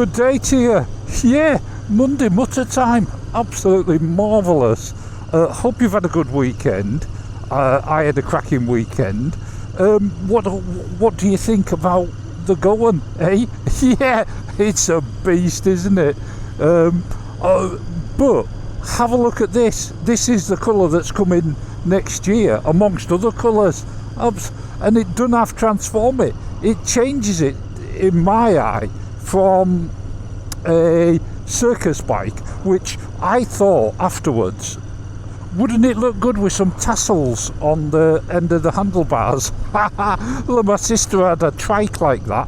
Good day to you. Yeah, Monday Mutter time. Absolutely marvellous. Hope you've had a good weekend. I had a cracking weekend. What do you think about the going, eh? Yeah, it's a beast, isn't it? But have a look at this. This is the colour that's coming next year, amongst other colours. And it doesn't have to transform it. It changes it, in my eye, from a circus bike, which I thought afterwards, wouldn't it look good with some tassels on the end of the handlebars? Well, my sister had a trike like that.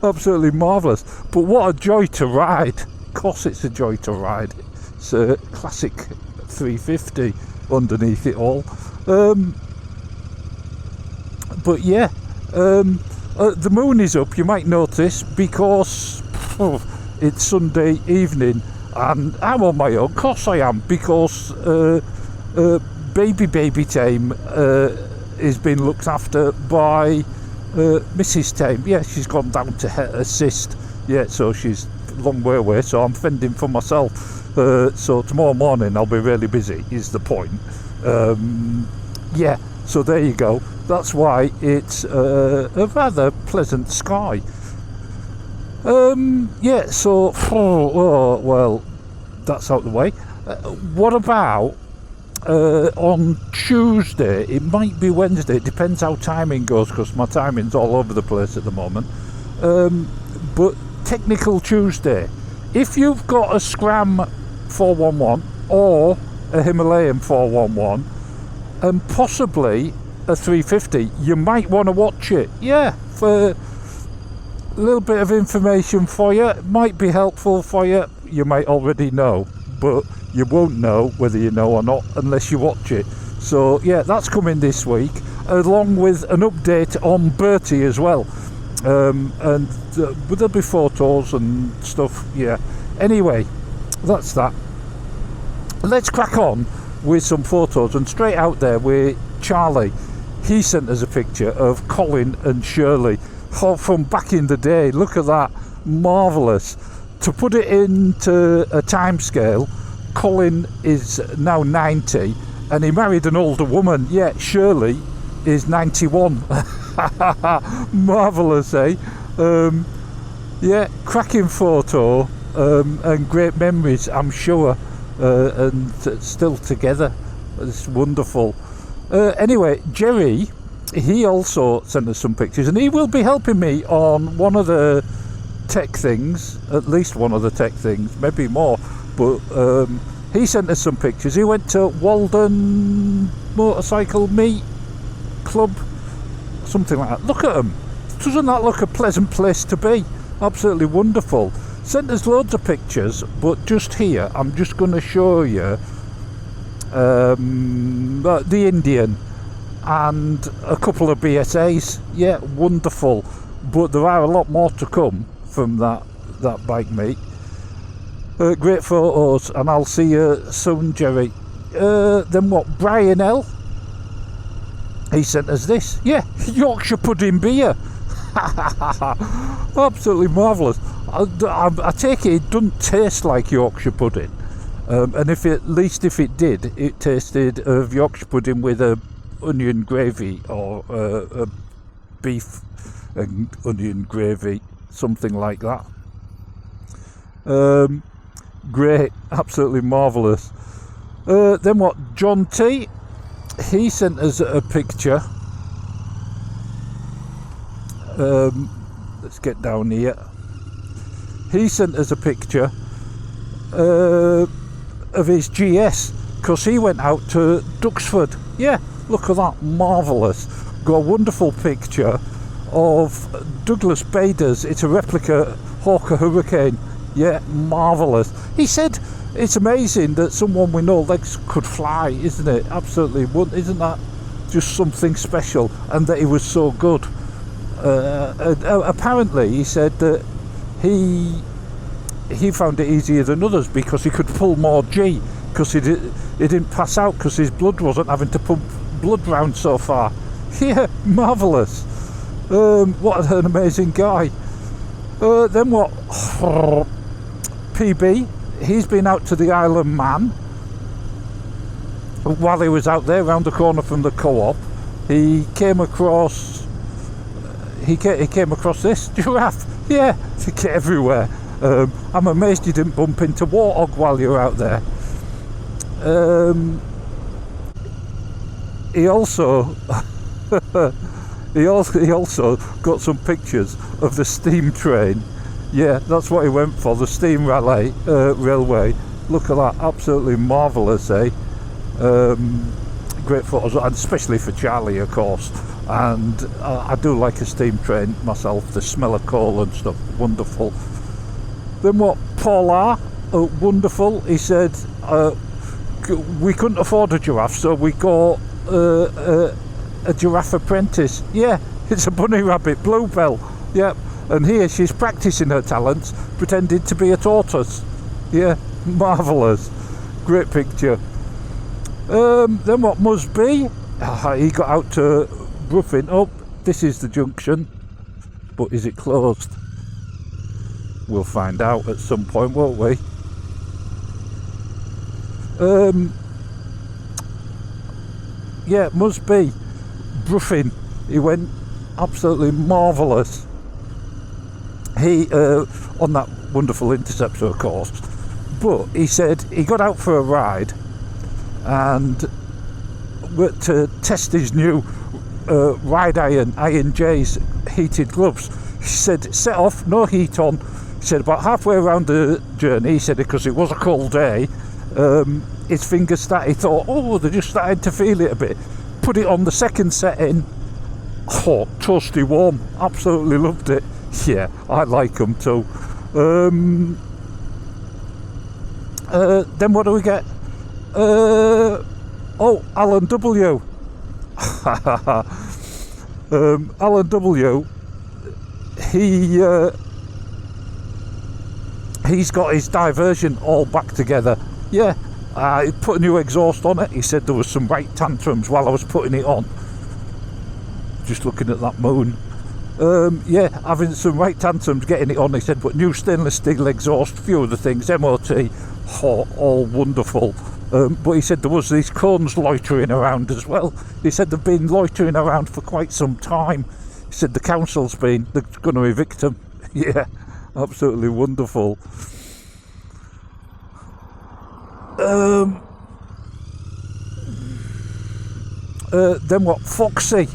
Absolutely marvellous. But what a joy to ride. Of course it's a joy to ride. It's a classic 350 underneath it all. But yeah, the moon is up, you might notice, because it's Sunday evening and I'm on my own. Of course I am, because baby Tame is being looked after by Mrs. Tame. Yeah, she's gone down to assist. Yeah, so she's a long way away, so I'm fending for myself. So tomorrow morning I'll be really busy, is the point. Yeah, so there you go. That's why it's a rather pleasant sky. Yeah, so, well, that's out of the way. What about on Tuesday? It might be Wednesday, it depends how timing goes, because my timing's all over the place at the moment. But technical Tuesday, if you've got a Scram 411 or a Himalayan 411 and possibly a 350, you might want to watch it. Yeah, for a little bit of information for you. It might be helpful for you. You might already know, but you won't know whether you know or not unless you watch it. So yeah, that's coming this week, along with an update on Bertie as well. And there'll be photos and stuff. Yeah, anyway, that's that. Let's crack on with some photos, and straight out there with Charlie. He sent us a picture of Colin and Shirley from back in the day. Look at that, marvellous. To put it into a time scale, Colin is now 90 and he married an older woman. Yeah, Shirley is 91. Marvellous, eh? Yeah, cracking photo, and great memories, I'm sure, and still together. It's wonderful. Anyway, Jerry, he also sent us some pictures, and he will be helping me on one of the tech things, at least one of the tech things, maybe more, but he sent us some pictures. He went to Walden Motorcycle Meet Club, something like that. Look at him. Doesn't that look a pleasant place to be? Absolutely wonderful. Sent us loads of pictures, but just here, I'm just going to show you the Indian and a couple of BSAs. Yeah, wonderful. But there are a lot more to come from that bike meet. Great photos, and I'll see you soon, Jerry. Then what? Brian L, he sent us this. Yeah, Yorkshire pudding beer. Absolutely marvellous. I take it doesn't taste like Yorkshire pudding, and if it did, it tasted of Yorkshire pudding with a onion gravy, or a beef and onion gravy, something like that. Great, absolutely marvellous. Then what? John T, he sent us a picture. Let's get down here. He sent us a picture of his GS, because he went out to Duxford. Yeah, look at that, marvellous. Got a wonderful picture of Douglas Bader's. It's a replica Hawker Hurricane. Yeah, marvellous. He said it's amazing that someone with no legs could fly, isn't it? Absolutely, isn't that just something special? And that he was so good. Apparently he said that he found it easier than others because he could pull more G, because he didn't pass out because his blood wasn't having to pump blood round so far. Yeah, marvellous. What an amazing guy. Then what? PB, he's been out to the Isle of Man. While he was out there, round the corner from the co-op, he came across this giraffe. Yeah, they get everywhere. I'm amazed you didn't bump into warthog while you were out there. He also he also got some pictures of the steam train. Yeah, that's what he went for, the steam railway. Look at that, absolutely marvellous, eh? Great photos, and especially for Charlie, of course. And I do like a steam train myself, the smell of coal and stuff, wonderful. Then what? Paul R, wonderful. He said we couldn't afford a giraffe, so we got a giraffe apprentice. Yeah, it's a bunny rabbit, Bluebell. Yep. And here she's practicing her talents, pretending to be a tortoise. Yeah, marvellous. Great picture. Then what? Must be. He got out to Bruffin. Oh, this is the junction. But is it closed? We'll find out at some point, won't we? Yeah, must be. Bruffin. He went absolutely marvellous. He, on that wonderful Interceptor, of course. But he said he got out for a ride and to test his new RideIron I&J's heated gloves. He said, set off, no heat on. He said about halfway around the journey, he said, because it was a cold day, his fingers started, he thought, oh, they're just starting to feel it a bit. Put it on the second setting, oh, toasty warm, absolutely loved it. Yeah, I like them too. Then what do we get? Oh, Alan W. Alan W. He's got his diversion all back together. Yeah, he put a new exhaust on it. He said there was some right tantrums while I was putting it on. Just looking at that moon. Yeah, having some right tantrums getting it on. He said, but new stainless steel exhaust, few of the things, MOT, all wonderful. But he said there was these cones loitering around as well. He said they've been loitering around for quite some time. He said the council's they're going to evict them. Yeah, absolutely wonderful. Then what? Foxy.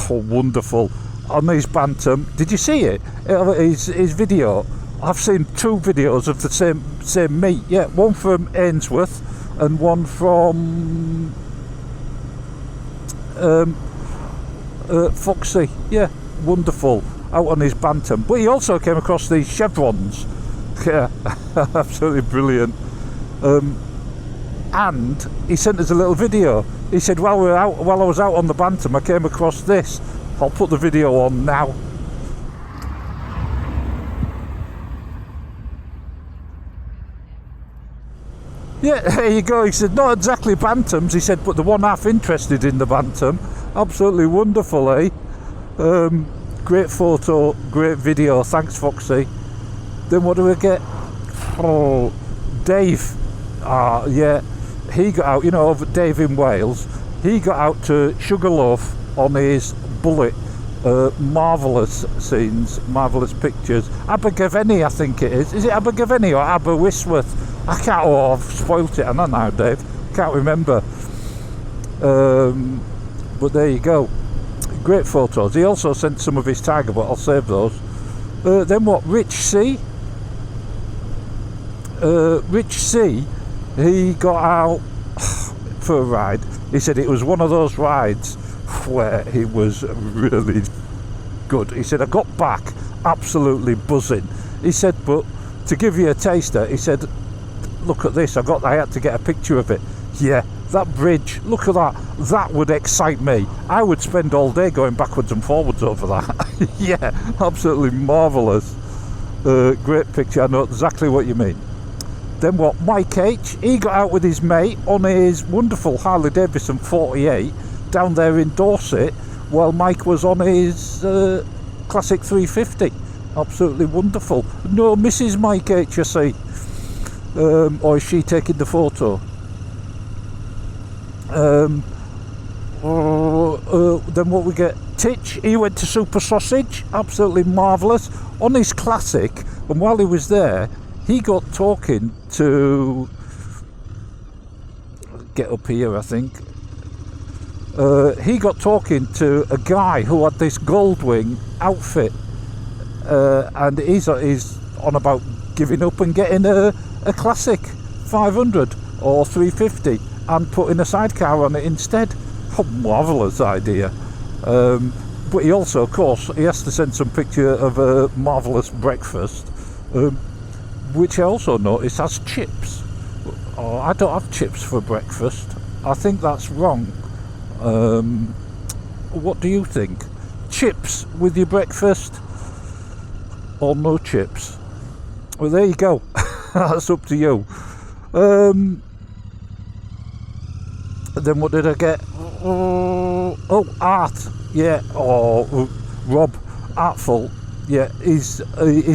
Oh, wonderful. On his Bantam. Did you see it? His video. I've seen two videos of the same meet. Yeah, one from Ainsworth and one from Foxy. Yeah, wonderful. Out on his Bantam. But he also came across these chevrons. Yeah, absolutely brilliant. And he sent us a little video. He said, while I was out on the Bantam, I came across this. I'll put the video on now. Yeah, there you go. He said, not exactly Bantams. He said, but the one half interested in the Bantam. Absolutely wonderful, eh? Great photo, great video. Thanks, Foxy. Then what do we get? Oh, Dave. Yeah, he got out, over Dave in Wales. He got out to Sugarloaf on his Bullet. Marvellous scenes, marvellous pictures. Abergavenny, I think it is. Is it Abergavenny or Aberystwyth? I can't. Oh, I've spoilt it. I don't know, Dave. Can't remember. But there you go. Great photos. He also sent some of his Tiger, but I'll save those. Then what? Rich C. Rich C. He got out for a ride. He said it was one of those rides where he was really good. He said, I got back absolutely buzzing. He said, but to give you a taster, he said, look at this, I had to get a picture of it. Yeah, that bridge, look at that. That would excite me. I would spend all day going backwards and forwards over that. Yeah, absolutely marvellous. Great picture, I know exactly what you mean. Then what? Mike H, he got out with his mate on his wonderful Harley Davidson 48 down there in Dorset, while Mike was on his classic 350. Absolutely wonderful. No Mrs. Mike HSE. Or is she taking the photo? Then what we get? Titch, he went to Super Sausage. Absolutely marvellous. On his Classic, and while he was there, he got talking to... Get up here, I think. He got talking to a guy who had this Goldwing outfit, and he's on about giving up and getting a Classic 500 or 350 and putting a sidecar on it instead. A marvellous idea. But he also, of course, he has to send some picture of a marvellous breakfast, which I also noticed has chips. Oh, I don't have chips for breakfast. I think that's wrong. What do you think? Chips with your breakfast or no chips? Well, there you go. That's up to you. Then what did I get? Oh, Art. Yeah. Oh, Rob Artful. Yeah, he's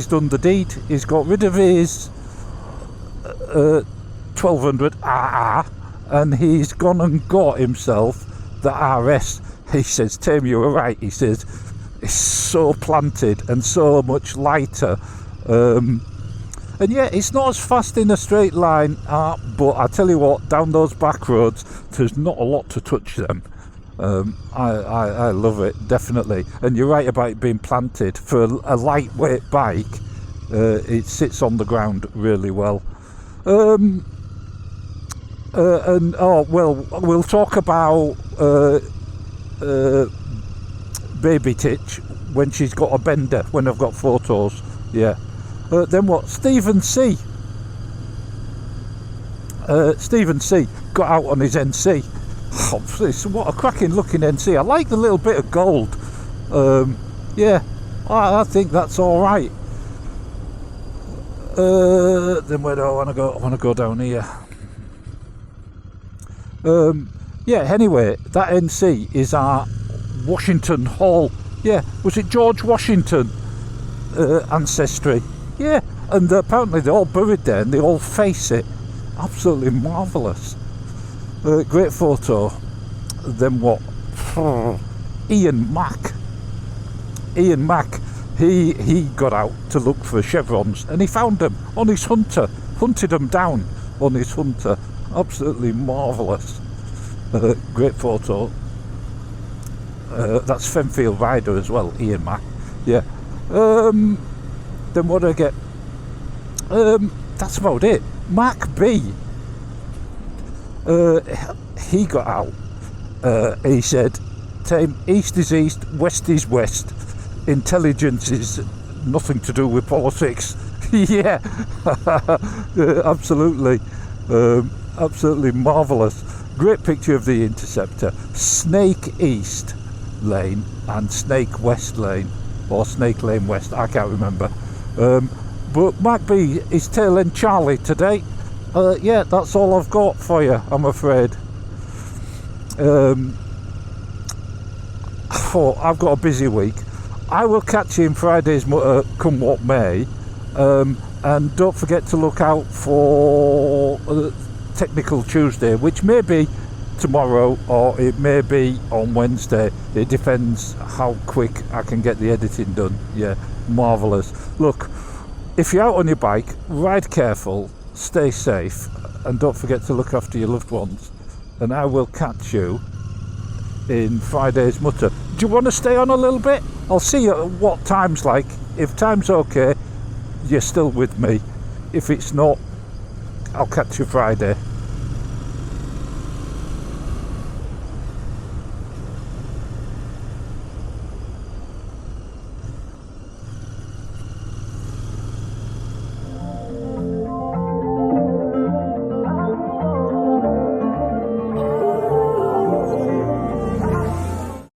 done the deed. He's got rid of his 1200 RR, and he's gone and got himself the RS. He says, Tim, you were right. He says, it's so planted and so much lighter. And yeah, it's not as fast in a straight line, but I tell you what, down those back roads, there's not a lot to touch them. I love it, definitely. And you're right about it being planted. For a lightweight bike, it sits on the ground really well. And oh well, we'll talk about Baby Titch when she's got a bender, when I've got photos. Yeah. Then what? Stephen C. Stephen C. got out on his NC. Oh, what a cracking looking NC. I like the little bit of gold. Yeah, I think that's all right. Then where do I want to go? I want to go down here. Yeah, anyway, that NC is our Washington Hall. Yeah, was it George Washington ancestry? Yeah, and apparently they're all buried there and they all face it. Absolutely marvellous. Great photo. Then what? Ian Mack. Ian Mack, he got out to look for chevrons and he found them on his Hunter. Hunted them down on his Hunter. Absolutely marvellous. Great photo. That's Fenfield rider as well, Ian Mack. Yeah. Then what do I get? That's about it. Mac B. He got out. He said, "Tim, east is east, west is west. Intelligence is nothing to do with politics." Yeah, absolutely, absolutely marvellous. Great picture of the Interceptor. Snake East Lane and Snake West Lane, or Snake Lane West. I can't remember. But Mac B is tailing Charlie today. Yeah, that's all I've got for you, I'm afraid. I've got a busy week. I will catch you in Friday's Mutter, come what may. And don't forget to look out for Technical Tuesday, which may be tomorrow or it may be on Wednesday. It depends how quick I can get the editing done. Yeah, marvellous. Look, if you're out on your bike, ride careful, stay safe, and don't forget to look after your loved ones. And I will catch you in Friday's Mutter. Do you want to stay on a little bit? I'll see you at what time's like. If time's okay, you're still with me. If it's not, I'll catch you Friday.